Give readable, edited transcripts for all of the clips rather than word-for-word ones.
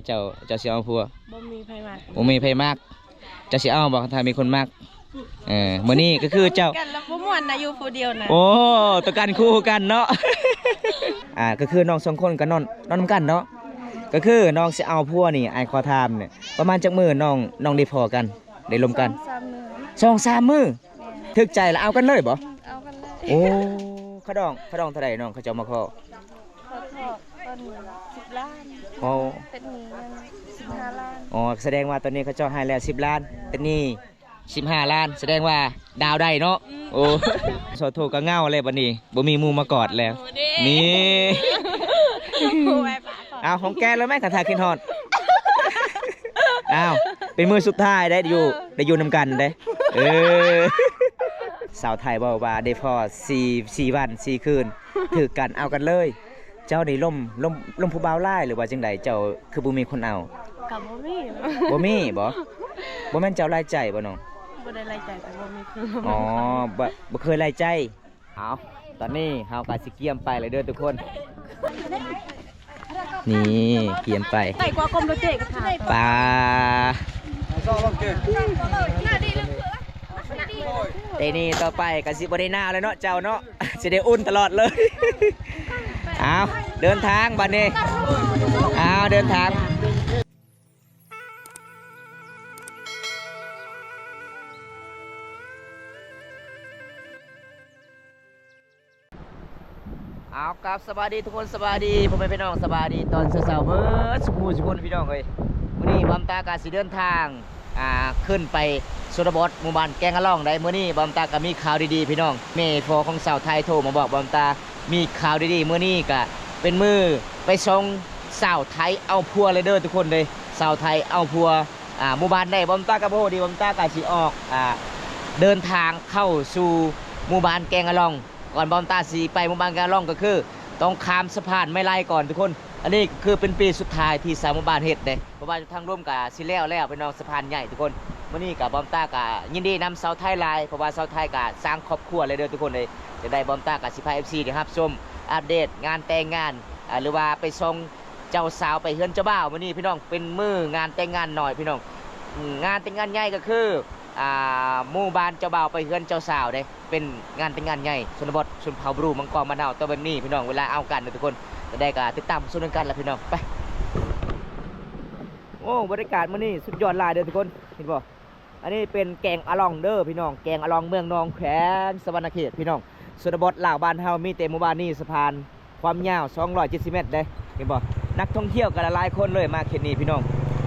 เจ้าสิเอาผัวบ่มีไผมากบ่มีไผมากเจ้าสิเอาบ่ถ้ามีคนมากมื้อนี้ก็คือเจ้ากันแล้วบ่ม่วนนะอยู่ผู้เดียวนะโอ้ตัวกันคู่กันเนาะ ก็คือน้อง2คนก็นอนนำกันเนาะก็คือน้องสิเอาผัวนี่อ้ายขอถามเนี่ยประมาณจักมื้อน้องได้พอกันได้ลมกัน2-3 มื้อถึกใจแล้วเอากันเลยบ่เอากันเลยโอ้เขาดองเท่าใดน้องเขาจะมาขอต้น10 ล้านอ๋อเป็นหนี้15 ล้านอ๋อแสดงว่าตอนนี้เขาเจ้าให้แล้ว10 ล้านเป็นหนี้15 ล้านแสดงว่าดาวได้เนาะโอ้โสโทก็เงาเลยบัดนี้บ่มีหมู่มากอดแล้วนี่เอาของแกแล้วไหมคันทาคินฮอดอ้าวเป็นมือสุดท้ายได้อยู่นำกันได้สาวไทยบอกว่าได้พอ4 วัน 4 คืนถือกันเอากันเลยเจ้าได้ล่มผู้บ่าวไล่หรือว่าจังใดเจ้าคือบ่มีคนเอากับบ่มีบ่แม่นเจ้าไล่ใจบ่น้องบ่ได้ไล่ใจแต่บ่มีคืออ๋อบ่เคยไล่ใจเอาตอนนี้เฮาก็สิเกียมไปเลยเด้อทุกคนนี่เกียมไปใส่กว่ากลมรถเจ๊ก็ค่ะปลาแต่นี่ต่อไปก็สิบ่ได้หน้าเลยเนาะเจ้าเนาะสิได้อุ่นตลอดเลยเอาเดินทางบัดนี้เอาเดินทางเอาครับสบายดีทุกคนสบายดีพ่อแม่พี่น้องสบายดีตอนเช้าๆเบิดสุขคนพี่น้องเอ้ยมื้อนี้บอมตากาสิเดินทางขึ้นไปชนบทหมู่บ้านแกงอะล่องได้มื้อนี้บอมตาก็มีข่าวดีๆพี่น้องแม่พ่อของสาวไทยโทรมาบอกบอมตามีข่าวดีๆมื้อนี้ก็เป็นมื้อไปส่งสาวไทยเอาผัวเลยเด้อทุกคนเลยสาวไทยเอาผัวหมู่บ้านได้บอมตาก็บ่ดีบอมตากาสิออกเดินทางเข้าสู่หมู่บ้านแกงอะล่องก่อนบอมตาสีไปหมู่บ้านแกงอะล่องก็คือต้องข้ามสะพานไม่ไล่ก่อนทุกคนอันนี้คือเป็นปีสุดท้ายที่สาวหมู่บ้านเฮ็ดเด้เพราะว่าทางร่วมกับสิแล้วเป็นน้องสะพานใหญ่ทุกคนมื้อนี้กับบอมตาก็ยินดีนำสาวไทยไลน์เพราะว่าสาวไทยก็สร้างครอบครัวเลยเด้อทุกคนเลยจะได้บอมตากับสิพา FC ได้รับชมอัปเดตงานแต่งงานหรือว่าไปส่งเจ้าสาวไปเฮือนเจ้าบ่าวมื้อนี้พี่น้องเป็นมื้องานแต่งงานหน่อยพี่น้องงานแต่งงานใหญ่ก็คือหมู่บ้านเจ้าบ่าวไปเฮือนเจ้าสาวเด้เป็นงานแต่งงานใหญ่ชนบทชนเผ่าบรูมังกรมะนาวตัวแบบนี้พี่น้องเวลาเอากันทุกคนจะได้ก็ติดตามสู้กันแล้วพี่น้องไปโอ้บรรยากาศมื้อนี้สุดยอดหลายเด้อทุกคนเห็นบ่อันนี้เป็นแกงอะลองเด้อพี่น้องแกงอะลองเมืองนองแขวงสวรรณเขตพี่น้องชนบทลาวบ้านเฮามีแต่หมู่บ้านนี้สะพานความยาว270 เมตรเด้เห็นบ่นักท่องเที่ยวกันหลายคนเลยมาเขตนี้พี่น้อง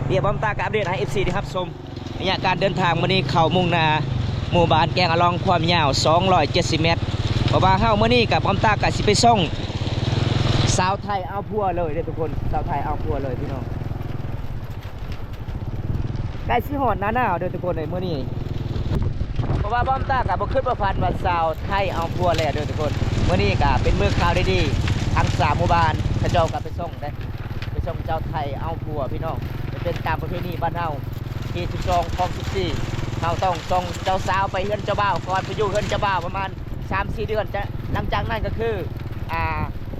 เดี๋ยวบอมตากับอัปเดตให้ FC ได้รับชมระยะการเดินทางมื้อนี้เข้ามุ่งหน้าหมู่บ้านแกงอะลองความยาว270 เมตรเพราะว่าเฮามื้อนี้กับบอมตาก็สิไปส่งสาวไทยเอาผัวเลยเด้อทุกคนสาวไทยเอาผัวเลยพี่น้องใกล้สิฮอดหน้าหนาวเด้อทุกคนเลยมื้อนี้เพราะว่าบอมตาก็บ่คิดว่าพันว่าสาวไทยเอาผัวแล้วเด้อทุกคนมื้อนี้ก็เป็นมื้อข่าวดีๆทั้ง3หมู่บ้านเขาเจ้าก็ไปส่งได้ไปส่งเจ้าไทยเอาผัวพี่น้องเป็นตามประเพณีบ้านเฮาที่12ของ14เฮาต้องส่งเจ้าสาวไปเฮือนเจ้าบ่าวก่อนไปอยู่เฮือนเจ้าบ่าวประมาณ 3-4 เดือนจะหลังจากนั้นก็คือ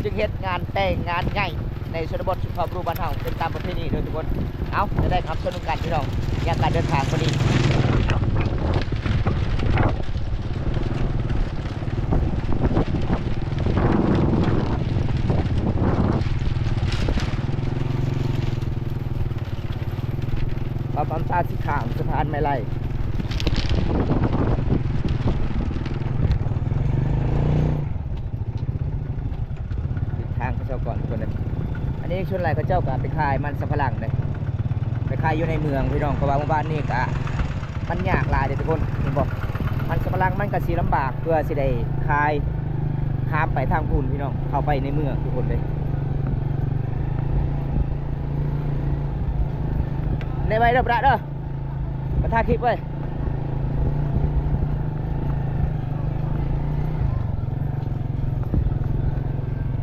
จึงเฮ็ดงานแต่งงานใหญ่ในชนบทชนเผ่าบรูบ้านเฮาเป็นตามประเพณีเด้อทุกคนเอาจะได้ครับสนุกกันพี่น้องอยากการเดินทางพอดีปั๊มตาสีขาวสะพานไม่ไล่ทางเขาเจ้าก่อนคนนึงอันนี้ชนไรเขาเจ้าก็ไปขายมันสะพรั่งเลยไปขายอยู่ในเมืองพี่น้องเพราะว่าหมู่บ้านนี้ก็มันยากหลายเด็กทุกคนเห็นบอกมันสะพรั่งมันก็สีลำบากเพื่อสิได้ขายข้ามไปทางพุ่นพี่น้องเข้าไปในเมืองทุกคนเลยในใบเด้อประเด้อมาถ่ายคลิปไว้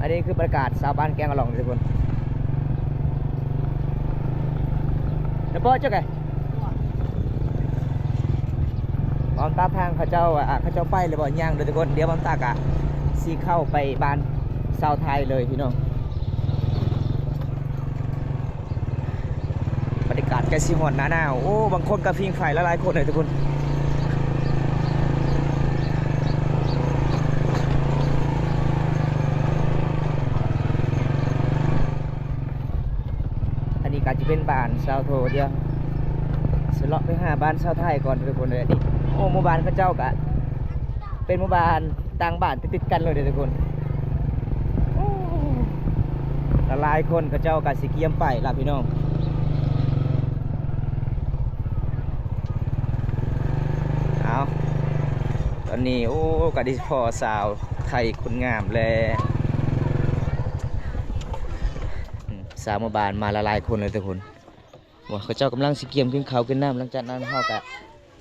อันนี้คือบรรยากาศชาวบ้านแกงอะล่องทุกคนเดี๋ยวเปิดเจ้าไก่บอมตาทางเขาเจ้าไปเลยบ่ย่างเด้อทุกคนเดี๋ยวบอมตากะซีเข้าไปบ้านชาวไทยเลยพี่น้อง ศใกล้สิฮอดหน้าหนาวโอ้บางคนก็พิงไฟหลายๆคนเลยทุกคนอันนี้ก็จะเป็นบ้านชาวโทเดียวสิเลาะไปหาบ้านชาวไทยก่อนทุกคนเลยนี่โอ้หมู่บ้านเขาเจ้ากะเป็นหมู่บ้านต่างบ้านติดๆกันเลยทุกคนหลายคนเขาเจ้ากะสิเกียมไปล่ะพี่น้องเอาตอนนี้โอ้กะดิพ่อสาวไทยคนงามเลยสาวหมู่บ้านมาหลายคนเลยทุกคนว่าเขาเจ้ากำลังสิเกียมขึ้นเขาขึ้นน้ำหลังจากนั้นเขากะ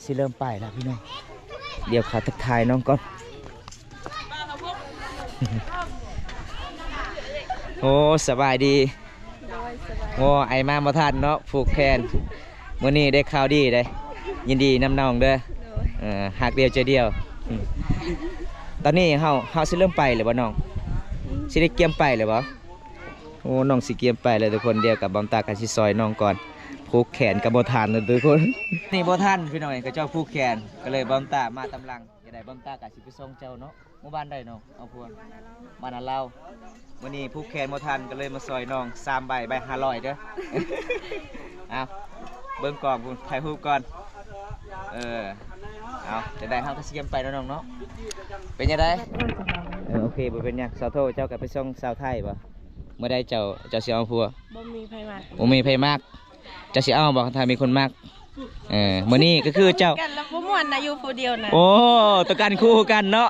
สิเริ่มไปแล้วพี่น้องเดี๋ยวขาทักทายน้องก่อนโอ้สบายดีโอ้ไอมาบ่ทันเนาะผูกแขนมื้อนี้ได้ข่าวดีได้ยินดีนำน้องเด้อหักเดียวใจเดียวตอนนี้เฮาสิเริ่มไปเลยบ่น้องสิได้เกียมไปเลยบ่โอ้น้องสิเกียมไปเลยทุกคนเดียวกับบอมตากันสิซอยน้องก่อนผูกแขนกับบ่ทันเลยทุกคนนี่บ่ทันพี่น้องก็เจ้าผูกแขนก็เลยบอมตามาตำลังจะได้บอมตาก็สิไปส่งเจ้าเนาะหมู่บ้านใดน้องเอาพวนบ้านเราวันนี้ผูกแขนบ่ทันก็เลยมาซอยน้อง3ใบ500เด้อ เอาเบิ่งกล่องคุณถ่ายรูปก่อนเอาจะได้เฮาก็สิเกียมไปแล้วน้องเนาะเป็นจังได๋โอเคบ่เป็นหยังสาวโทเจ้าก็ไปส่งสาวไทยบ่เมื่อใดเจ้าสิเอาผัวบ่มีไผมาก บ่มีไผมากเจ้าสิเอาบ่ถ้ามีคนมากมื้อนี้ก็คือเจ้ากันแล้วบ่ม่วนนะอยู่ผู้เดียวนะโอ้ต้องการคู่กันเนาะ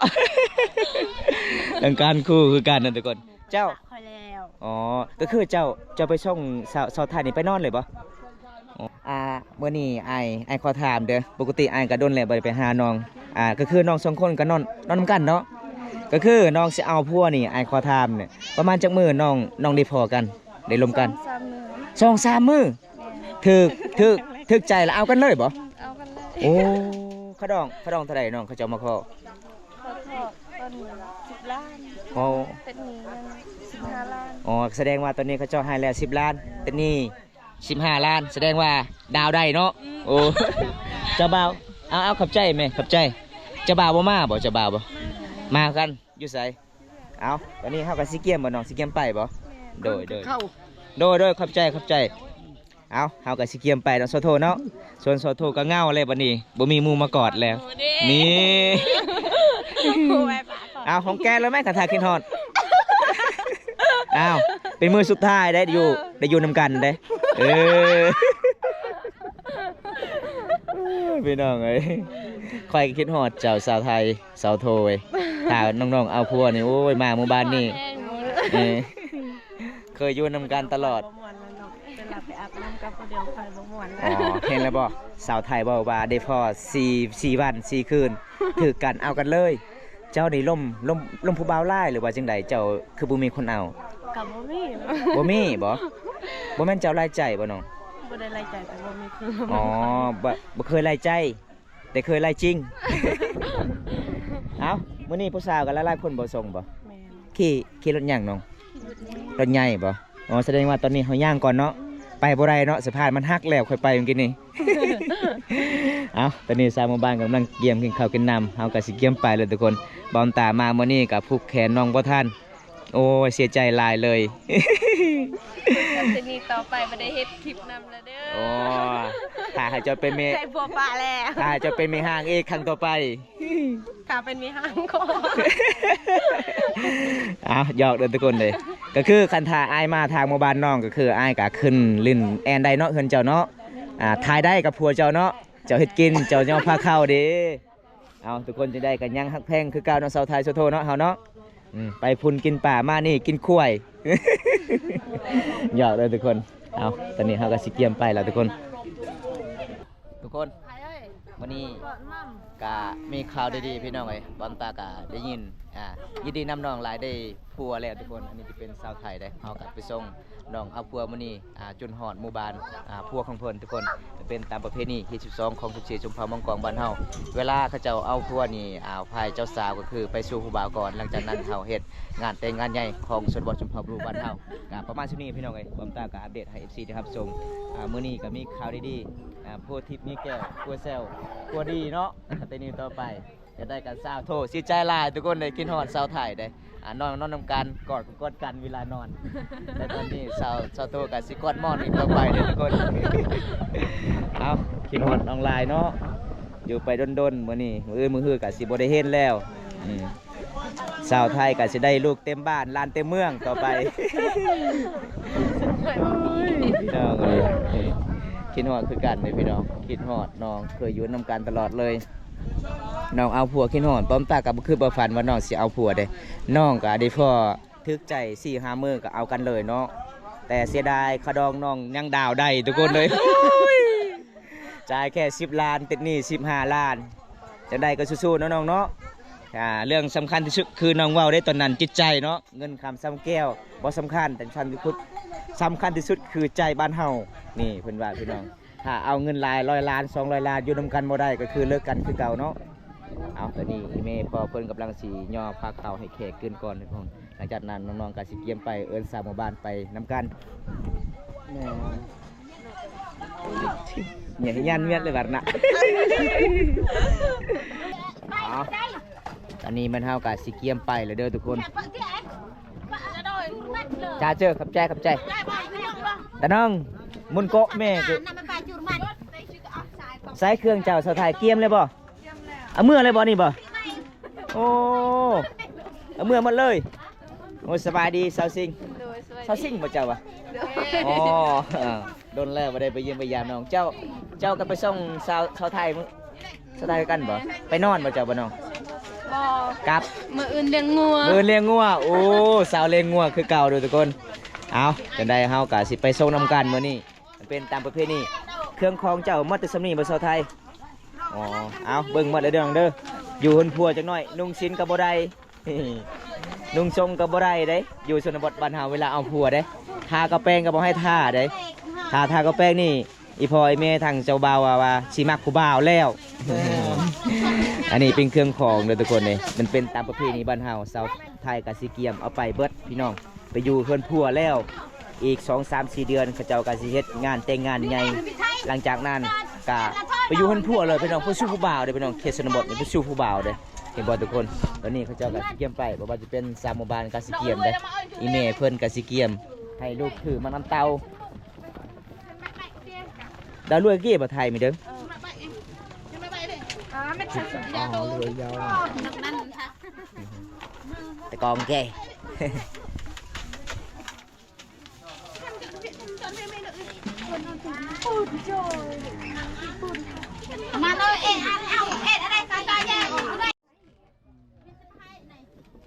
ต้องการคู่คือกันนะทุกคนเจ้าค่อยแล้ว อ๋อก็คือเจ้าไปส่งสาวไทยนี่ไปนอนเลยบ่มื้อนี้ไอขอถามเด้อปกติไอก็โดนแล้วบ่ได้ไปหาน้องก็คือน้อง2คนก็นอนนำกันเนาะก็คือน้องสิเอาผัวนี่ไอขอถามเนี่ยประมาณจักมื้อน้องได้พอกันได้ลมกัน2-3 มื้อถึกใจแล้วเอากันเลยบ่เอากันเลยโอ้ขะดองเท่าไหร่น้องเขาจะมาขอตอนนี้10 ล้านโอ้เป็นหนี้15 ล้านอ๋อแสดงว่าตอนนี้เขาเจ้าให้แล้ว10 ล้านเป็นหนี้15 ล้านแสดงว่าดาวได้เนาะโอ้ เจ้าบ่าวเอาขับใจไหมขับใจเจ้าบ่าวบ่มาบ่เจ้าบ่าวบ่มากันอยู่ไสเอาตอนนี้เฮาก็สิเกียมบ่น้องสิเกียมไปบ่โดยขับใจเอาเฮาก็สิเกียมไปเนาะโซโทเนาะส่วนโซโทก็เงาเลยบัดนี้บ่มีหมู่มากอดแล้วนี่เอาของแกแล้วแม่คันทาคินฮอดเอาเป็นมือสุดท้ายได้อยู่นำกันได้พี่น้องเอ้ยคอยคิดฮอดเจ้าสาวไทยสาวโทยถ้าน้องๆเอาพัวนี่โอ้ยมาหมู่บ้านนี่เคยอยู่นำกันตลอดไปอาบน้ำกับผู้เดียวไปบ่ม่วนอ๋อเห็นแล้วบ่สาวไทยบอกว่าได้พอ4 วัน 4 คืนถือกันเอากันเลยเจ้านี่ล่มผู้บ่าวไล่หรือว่าจังใดเจ้าคือบ่มีคนเอากับบ่มีบ่แม่นเจ้าไล่ใจบ่น้องบ่ได้ไล่ใจแต่บ่มีคืออ๋อบ่เคยไล่ใจแต่เคยไล่จริง เอ้ามื้อนี้ผู้สาวกันหลายๆคนบ่ส่งบ่แม่นขี่รถหยังน้องรถใหญ่บ่อ๋อแสดงว่าตอนนี้เฮาย่างก่อนเนาะไปบ่ได้เนาะสะพานมันหักแล้วค่อยไปเมื่อกี้นี่ เอาตอนนี้สาวหมู่บ้านกำลังเกี่ยมกินข้าวกินน้ำเฮาก็สิเกี่ยมไปเลยทุกคนบอมตามามื้อนี้กับผูกแขนน้องบ่ทันโอ้ยเสียใจหลายเลยทีนี้ต่อไปบ่ได้เฮ็ดคลิปนำแล้วเด้อโอ้ถ้าให้เจ้าเป็นเมใส่ผัวปลาแล้วถ้าเจ้าเป็นเมห้างอีกครั้งต่อไปถ้าเป็นเมห้างก่อนหยอกเด้อทุกคนเลยก็คือคันถ้าอ้ายมาทางหมู่บ้านน้องก็คืออ้ายก็ขึ้นลิ้นแอนได้เนาะเฮือนเจ้าเนาะถ่ายได้กับผัวเจ้าเนาะเจ้าเฮ็ดกินเจ้าย่อพาเข้าเด้เอาทุกคนจะได้กันยังฮักแพงคือเก่าเนาะสาวไทยโซโทเนาะเฮาเนาะไปพุ่นกินป่ามานี่กินข้วย หยอกเลยทุกคนเอาตอนนี้เฮาก็สิเกียมไปแล้วทุกคน วันนี้ก็มีข่าวดีๆพี่น้องเอ้ยบอมตาก็ได้ยินยินดีนำน้องหลายได้ผัวแล้วทุกคนอันนี้จะเป็นสาวไทยได้เฮาก็ไปส่งน้องเอาผัวมื้อนี้จนฮอดหมู่บ้านผัวของเพิ่นทุกคนเป็นตามประเพณีที่12ของ14ชุมพรมังกรบ้านเฮาเวลาเขาเจ้าเอาผัวนี่ฝ่ายเจ้าสาวก็คือไปสู่ผู้บ่าวก่อนหลังจากนั้นเฮาเฮ็ดงานแต่งงานใหญ่ของชนบทชุมพรบุรีบ้านเฮาก็ประมาณช่วงนี้พี่น้องเอ้ยบอมตาก็อัปเดตให้ FC นะครับส่งมื้อนี้ก็มีข่าวดีๆผัวทิพย์มีแก้วผัวแซวผัวดีเนาะแต่นี้ต่อไปจะได้กันสาวโทสิใจหลายทุกคนได้กินฮอดสาวไทยได้นอนนำกันกอดกันเวลานอนแต่ตอนนี้สาวโทกับสิกอดหมอนอีกต่อไปเลยทุกคน เอากินฮอดออนไลน์เนาะอยู่ไปดนๆมื้อนี้มื้อฮือกับสิบ่ได้เห็นแล้วสาวไทยกับสิได้ลูกเต็มบ้านลานเต็มเมืองต่อไปพี่น้องเอ้ยคิดฮอดคือกันเลยพี่น้องคิดฮอดน้องเคยอยู่นำกันตลอดเลยน้องเอาผัวขี้นอนป้อมตากับคือบ่ฝันว่าน้องสิเอาผัวเด้น้องก็ได้พอทึกใจ 4-5 มื้อก็เอากันเลยเนาะแต่เสียดายขดองน้องยังดาวได้ทุกคนเลย จ่ายแค่10 ล้านติดหนี้15 ล้านจะได้ก็สู้ๆเนาะน้องเนาะเรื่องสำคัญที่สุดคือน้องเว้าได้ตอนนั้นจิตใจเนาะเงินคำซ้ำแก้วบ่สำคัญแต่สำคัญที่สุดคือใจบ้านเฮานี่เพิ่นว่าพี่น้องถ้าเอาเงินหลาย100 ล้าน200 ล้านอยู่นำกันบ่ได้ก็คือเลิกกันคือเก่าเนาะเอาตอนนี้อีเมพอเพิ่นกำลังสิย่อพาเข้าให้แขกขึ้นก่อนทุกคนหลังจากนั้นน้องๆก็สิเกียมไปเอิ้นสาวหมู่บ้านไปนํกันเนี่ยยันเมียดเลยบัดน่ะตอนนี้มันเฮาก็สิเกียมไปแล้วเด้อทุกคนจ้าเจอขับใจตาน้องมุนโกะแม่คือใส่เครื่องเจ้าสาวไทยเกียมเลยบ่เอาเมื่อเลยบ่นี่บ่โอ้เอาเมื่อหมดเลยโอ้สบายดีสาวซิงบ่เจ้าวะอ๋อโดนแล้วบ่ได้ไปเยี่ยมไปยามน้องเจ้าก็ไปส่งสาวไทยกันบ่ไปนอนบ่เจ้าบ่น้องกับมืออื่นเลี้ยงงัวโอ้สาวเลี้ยงงัวคือเก่าเด้อทุกคนเอาจังได๋เฮาก็สิไปส่งนำกันมื้อนี้มันเป็นตามประเพณีเครื่องของเจ้ามาแต่สำนีบ่สาวไทยอ๋อเอาเบิ่งหมดเลยเด้อน้องเด้ออยู่หุ่นพัวจักหน่อยนุ่งชิ้นก็บ่ได้ นุ่งทรงก็บ่ได้เด้อยู่ชนบทบ้านเฮาเวลาเอาผัวเด้ทากระแป้งก็บ่ให้ทาเด้ทากระแป้งนี่อีพ่อไอ้แม่ทางเจ้าบ่าวว่าสิมักผู้บ่าวแล้ว อันนี้เป็นเครื่องของเด้อทุกคนนี่มันเป็นตามประเพณีบ้านเฮาชาวไทยก็สิเกียมเอาไปเบิดพี่น้องไปอยู่เพิ่นผัวแล้วอีก 2-3-4 เดือนเขาเจ้าก็สิเฮ็ดงานแต่งงานใหญ่หลังจากนั้นก็ไปอยู่เพิ่นผัวเลยพี่น้องเพิ่นสู้ผู้บ่าวเด้พี่น้องเขตชนบทนี่เพิ่นสู้ผู้บ่าวเด้เห็นบ่ทุกคนตอนนี้เขาเจ้าก็สิเกียมไปบ่ว่าจะเป็นสามหมู่บ้านก็สิเกียมเด้อีแม่เพิ่นก็สิเกียมให้ลูกถือมาน้ำเตาดาวรวยเกี้บ่ไทยมีเด้อแต่กองแกมาเลยเอาอะไรตายแย่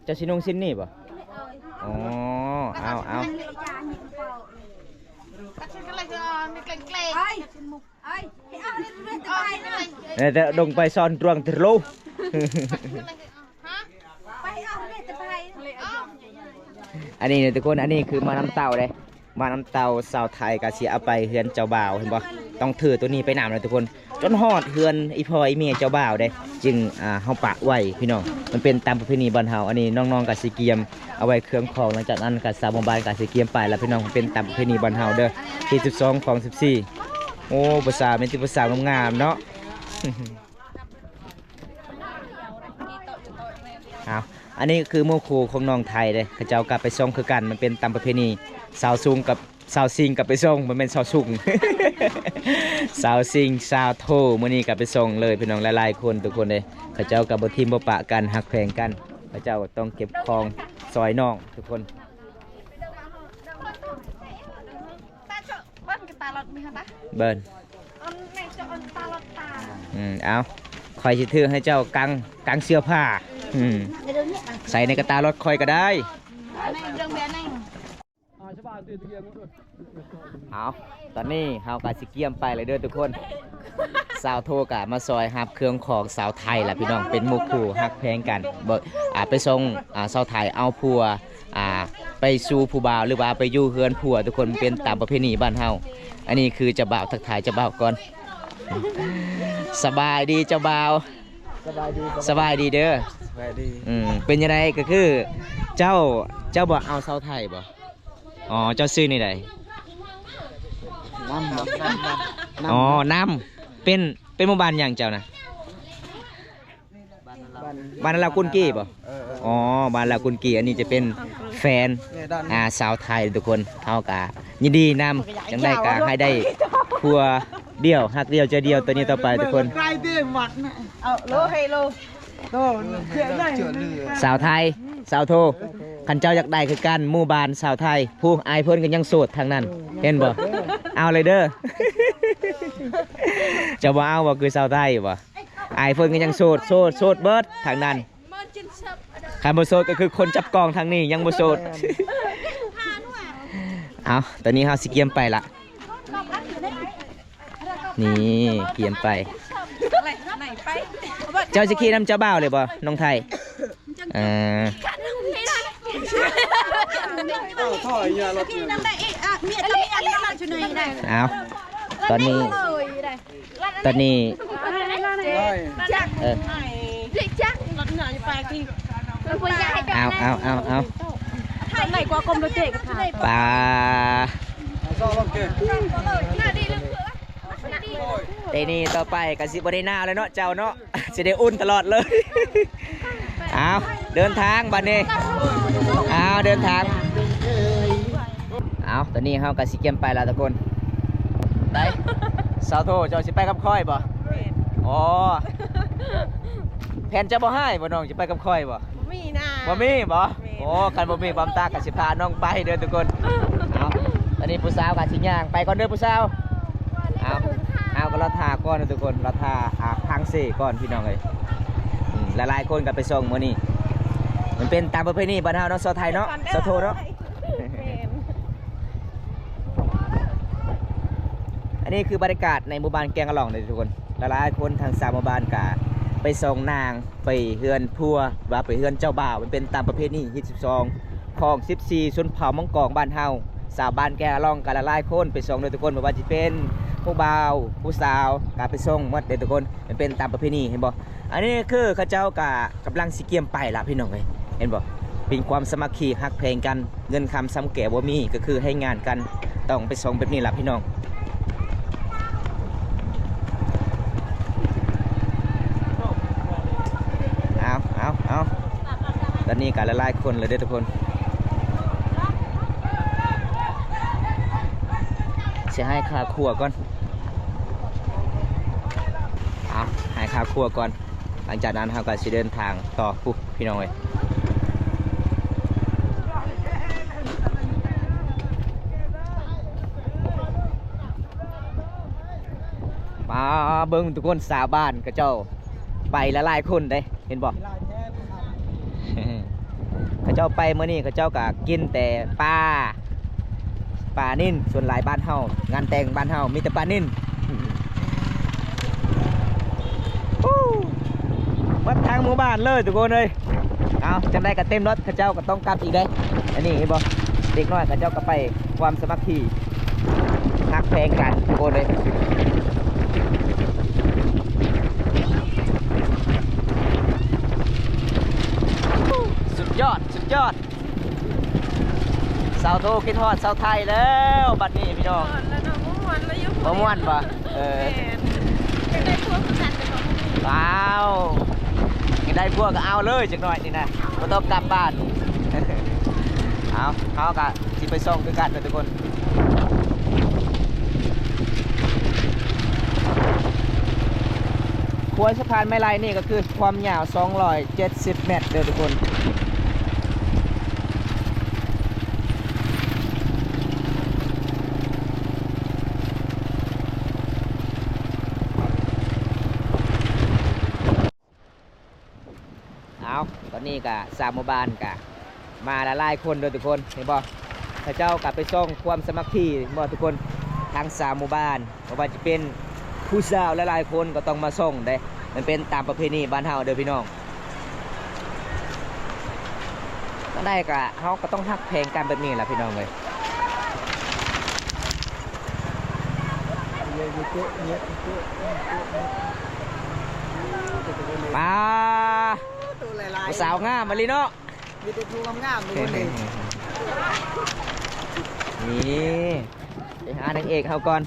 เจ้าสินุ่งสิ้นนี่ป่ะอ๋อเอาเนี่ยดงไปซ่อนตรวงตะลุอันนี้เนี่ยทุกคนอันนี้คือมาน้ำเต่าเลยมาน้ำเต่าสาวไทยกะสิเอาไปเฮือนเจ้าบ่าวเห็นป่ะต้องถือตัวนี้ไปน้ำเลยทุกคนจนฮอดเฮือนอีพ่ออีเมียเจ้าบ่าวได้จึงเฮาปะไว้พี่น้องมันเป็นตามประเพณีบ้านเฮาอันนี้น้องๆกะสิเกียมเอาไว้เครื่องของหลังจากนั้นกะสาวหมู่บ้านกะสิเกียมไปแล้วพี่น้องเป็นตามประเพณีบ้านเฮาเด้อที่12ของ14โอ้ภาษาเป็นที่ภาษางามๆเนาะ อันนี้คือโมคูของน้องไทยเลยเขาเจ้ากลับไปส่งคือกันมันเป็นตามประเพณีสาวซุงกับสาวซิงกลับไปส่งมันเป็นสาวซุง สาวซิงสาวโทมื้อนี้กลับไปส่งเลยพี่น้องหลายๆคนทุกคนเลยเขาเจ้ากับบ่ทีมบ่ปะกันหักแพงกันเขาเจ้าต้องเก็บของซอยน้องทุกคนเบิ้ลเอาคอยสิถือให้เจ้ากังเสื้อผ้าใส่ในกระตารถคอยก็ได้เอาตอนนี้เฮากะสิเกียมไปเลยเด้อทุกคน สาวโทกะมาซอยฮับเครื่องของสาวไทยล่ะพี่น้องเป็นหมู่คู่ฮักแพงกันบ่ไปส่งสาวไทยเอาผัวไปสู่ผู้บ่าวหรือว่าไปอยู่เฮือนผัวทุกคนเป็นตามประเพณีบ้านเฮาอันนี้คือเจ้าบ่าวทักทายเจ้าบ่าวก่อนสบายดีเจ้าบ่าวสบายดีเด้อสบายดีเป็นยังไงก็คือเจ้าบ่เอาสาวไทยบ่อ๋อเจ้าซื้อนี่ใดน้ำอ๋อน้ำเป็นหมู่บ้านอย่างเจ้านะบ้านลาวกุนกี้ป่ะอ๋อบ้านลาวกุนกี้อันนี้จะเป็นแฟนสาวไทยทุกคนเท่ากับยินดีนำจังได้กะให้ได้พัวเดียวหักเดียวเจอเดียวตัวนี้ต่อไปทุกคนสาวไทยสาวโทขันเจ้าอยากได้คือกันหมู่บ้านสาวไทยผู้อายเพิ่นกันยังโสดทางนั้นเห็นบ่เอาเลยเด้อจะบ่เอาบ่คือสาวไทยบ่อายเพิ่นกันยังโสดเบิดทางนั้นใครบ่โสดก็คือคนจับกองทางนี้ยังบ่โสดเอาตอนนี้เฮาสิเกียมไปละนี่เกียมไปเจ้าสิขี่นำเจ้าบ่าวเลยบ่น้องไทยเอาตอนนี้เอาไหนกว่ากลมโดเจกค่ะปลาเดนี่ต่อไปกันสิบได้หน้าเลยเนาะเจ้าเนาะจะได้อุ่นตลอดเลยเอาเดินทางบัดนี้เอาเดินทางเอาตอนนี้เฮากันสิเกียมไปแล้วทุกคนได้สาวโทเจ้าสิไปกับค่อยบ่อ๋อแผนจะบ่ให้บ่น้องจะไปกับค่อยบ่มีนะบ่มีบ่โอ้กันบ่มีบำตากันสิพาน้องไปเด้อทุกคนเอาตอนนี้ผู้สาวกันสิย่างไปก่อนเด้อผู้สาวเอาก็เราทาก่อนนะทุกคนเราทาทางเสก่อนพี่น้องเลยหลายๆคนกันไปส่งมื้อนี้มันเป็นตามประเพณีบ้านเฮาเนาะสาวไทยเนาะสาวโทเนาะอันนี้คือบรรยากาศในหมู่บ้านแกงกะหล่องเลยทุกคนหลายๆคนทางสามหมู่บ้านกะไปส่งนางไปเฮือนพัวว่าไปเฮือนเจ้าบ่าวมันเป็นตามประเพณี22ของ14ชนเผ่ามังกรบ้านเฮาสาวบ้านแกงกะหล่องกันหลายๆคนไปส่งเลยทุกคนไม่ว่าจะเป็นผู้บ่าวผู้สาวกะไปส่งหมดเลยทุกคนมันเป็นตามประเพณีเห็นบ่อันนี้คือเขาเจ้ากำลังสิเกียมไปละพี่น้องเลยเห็นบ่เป็นความสมัครฮักเพลงกันเงินคำซ้ำแก่บ่มีก็คือให้งานกันต้องไปส่งแบบนี้ละพี่น้องเอาตอนนี้กันหลายๆคนเลยเด้อทุกคนจะให้ค่าครัวก่อนให้ค่าครัวก่อนหลังจากนั้นเราก็จะเดินทางต่อปุ๊บพี่น้องเลยมาเบิ้งทุกคนสาวบ้านกับเจ้าไปหลายๆคนได้เห็นบอกเขาเจ้าไปเมื่อนี้เขาเจ้าก็กินแต่ปลานิ่นส่วนหลายบ้านเฮางานแต่งบ้านเฮามีแต่ปลานิ่นวัดทางหมู่บ้านเลยทุกคนเลยเอาจังได้ก็เต็มรถเขาเจ้าก็ต้องกลับอีกได้อันนี้เห็นบ่เด็กน้อยเขาเจ้าก็ไปความสมัครที่ฮักแพงกันทุกคนเลยสุดยอดสาวโทคิดฮอดสาวไทยแล้วบัดนี้พี่น้องบ่ม่วนป่ะว้าวยังได้พวกก็เอาเลยจักหน่อยนี่นะบ่ต้องกลับบ้านเอากะสิไปส่งคือกันนะทุกคนขวยสะพานไม้ลายนี่ก็คือความยาว270 เมตรเด้อทุกคนตอนนี้กะสามหมู่บ้านกะมาหลายคนโดยทุกคนเห็นบ่พระเจ้ากลับไปส่งความสมัครที่บ่ทุกคนทางสามหมู่บ้านบ่ว่าจะเป็น ผู้สาวหลายๆคนก็ต้องมาส่งได้มันเป็นตามประเพณีบ้านเฮาเด้อพี่น้องก็ได้กะเฮาก็ต้องฮักเพลงกันแบบนี้แหละพี่น้องเลยมาผู้สาวงามมาลีเนาะมีแต่ดูงามๆดูคนนี้ นี่ไปหานางเอกเขาก่อน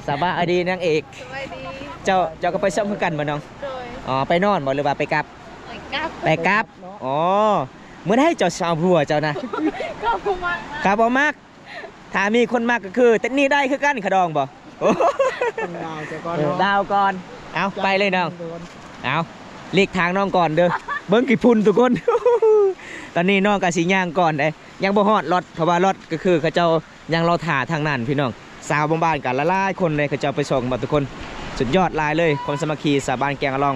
สบายดีนางเอก สวัสดี เจ้าก็ไปซ่อมคือกันบ่น้อง โดย อ๋อไปนอนบ่หรือว่าไปกลับ ไปกลับ ไปกลับอ๋อเมื่อให้เจ้าสาวผัวเจ้านะ ก็คุมาก ครับบ่มักถ้ามีคนมักก็คือแต่นี่ได้คือกันขะดองบ่โอ้ ต้องดาวจะก่อนเนาะ ดาวก่อนเอาไปเลยน้องเอาเลีกทางน้องก่อนเด้อเบิ้งกี่พุ่นทุกคน ตอนนี้น้องกะสิย่างก่อนเด้ยังบ่ฮอดรถเพราะว่ารถก็คือเขาเจ้ายังรอถ่าทางนั้นพี่น้องสาวบ้านกันละลายคนเลยเขาเจ้าไปส่งมาทุกคนสุดยอดลายเลยคนสามัคคีสาวบ้านแกงอะลอง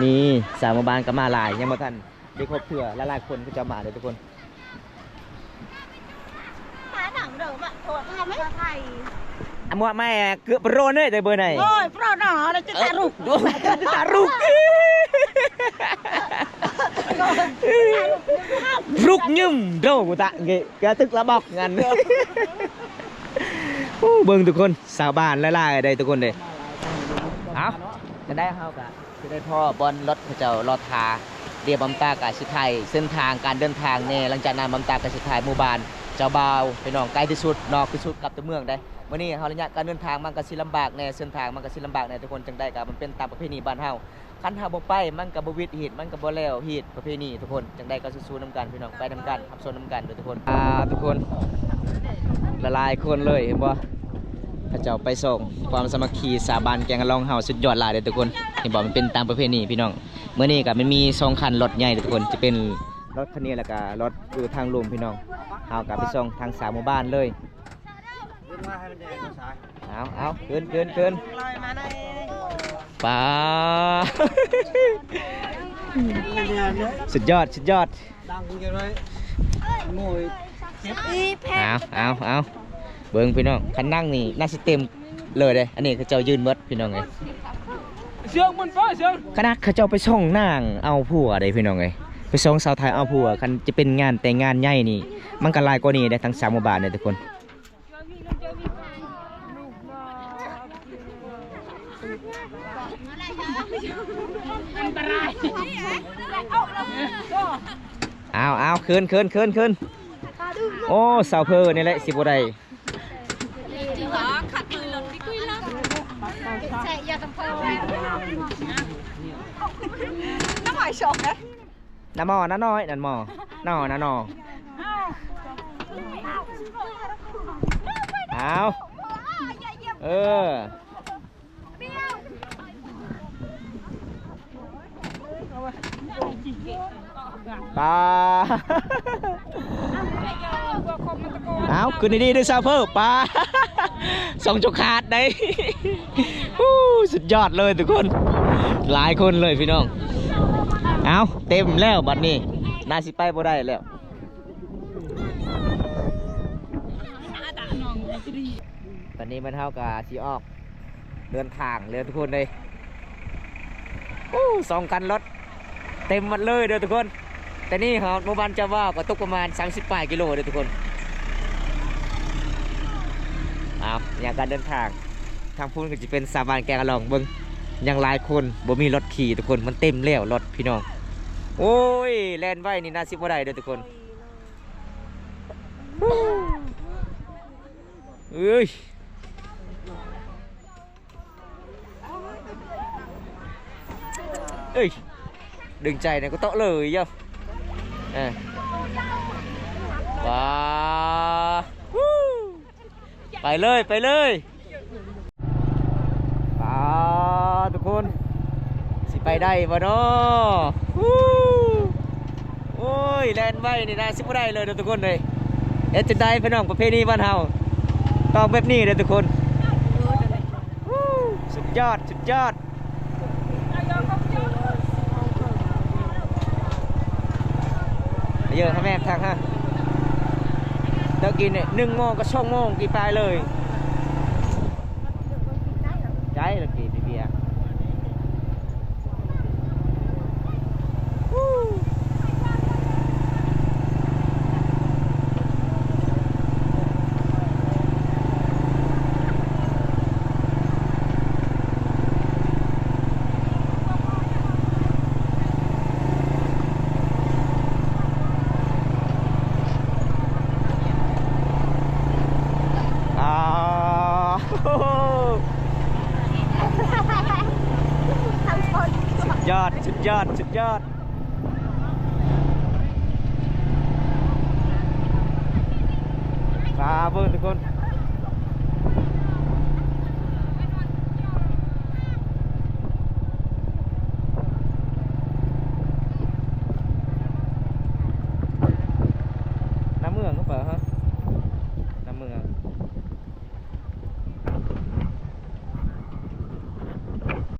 นี่สาวบ้านก็มาลายยังบ่ทันได้ครบเถื่อละลายคนเขาเจ้ามาเลยทุกคน หาหนังเดิมอ่ะโทษทำไม่ไทย อ่ะมัวแม่เกือบโรนเลยแต่เบอร์ไหน โอ้ยเพราะหนอเลยจะตาลุก ดูตารุกรุกยืมโดกูตะเกะตึกระบอกงานโอ้เบิ่งทุกคนสาวบ้านละลายได้ทุกคนเลยเอาจะได้เฮากะจะได้พ่อบอลรถเขาเจ้ารอทาเรียบบำตากาศิไทยเส้นทางการเดินทางเนี่ยหลังจากนั้นบำตากาศิไทยหมู่บ้านเจ้าบ่าวไปน้องไกลที่สุดนอกที่สุดกลับตัวเมืองได้วันนี้เฮาระยะการเดินทางมันก็สิลำบากแน่เส้นทางมันก็สิลำบากแน่ทุกคนจังได้ก็มันเป็นตามประเพณีบ้านเฮาคันเฮาบ่ไปมันก็บ่วิทย์ฮีดมันก็บ่แล้วฮีดประเพณีทุกคนจังได้ก็สู้ๆนํกันพี่น้องไปนํกันรับชมนํกันเด้อทุกคนทุกคนละลายคนเลยเห็นบ่พระเจ้าไปส่งความสามัคคีสาบานแกงอะลองเฮาสุดยอดหลายเด้อทุกคนเห็นบ่มันเป็นตามประเพณีพี่น้องมื้อนี้ก็มันมี2คันรถใหญ่เด้อทุกคนจะเป็นรถคันนี้แล้วก็รถอยู่ทางลมพี่น้องเฮาก็ไปส่งทางสามหมู่บ้านเลยเอาเกินป้า สุดยอดดังกันเลยโง่เอาเบิ้งพี่น้องคันนั่งนี่น่าสิเต็มเลยเด้อันนี้เขาเจ้ายืนมดพี่น้องไงเสียงมันฟ้าเสียงคณะเขาเจ้าไปส่งนางเอาผัวได้พี่น้องไงไปส่งสาวไทยเอาผัวคันจะเป็นงานแต่งงานใหญ่นี่มันก็หลายกว่านี้ได้ทั้ง3หมู่บ้านเลยทุกคนเอาขึ้นโอ้สาวเพอนี่แหละสิบ่ได้ขัดมือลงดิคุยแล้วแช่ยาตำพอน้ำหอยชมนะ น้ำหมอน้าน้อยนั่นหมอน้อน้าน้อเอาปลาเอาขึ้นดีๆด้วยซาเฟอร์ปลาส่งจุกขาดได้สุดยอดเลยทุกคนหลายคนเลยพี่น้องเอาเต็มแล้วบัดนี้น่าสิไปบ่ได้แล้วตอนนี้มันเท่ากับสีออกเดินทางเลยทุกคนเลย2 คันรถเต็มหมดเลยเด้อทุกคนแต่นี่ครับหมู่บ้านเจ้าว่าก็ตกประมาณ38 กิโลเด้อทุกคนอย่างการเดินทางทางพูนก็จะเป็นสาบานแกงอะลองเบิ้งยังหลายคนบ่มีรถขี่ทุกคนมันเต็มแล้วรถพี่น้องโอ้ยแลนไว้นี่น่าสิบ่ได้เด้อทุกคนเอ้ยดึงใจเนี่ยก็โตเลยย่อว้าไปเลยป้าทุกคนสิไปได้บ่เนาะโอ้ยแลนไว้นี่นะสิบ่ได้เลยทุกคนเลยจะได้พี่น้องประเพณีบ้านเฮาต้องแบบนี้เลยทุกคนสุดยอดเยอะให้แม่ทางฮะเดี๋ยวกินเนี่ย1 โมงกับ2 โมงกี่ปลายเลยใจ ดสุดยอดสุดยอดมาเบิ่งทุกคน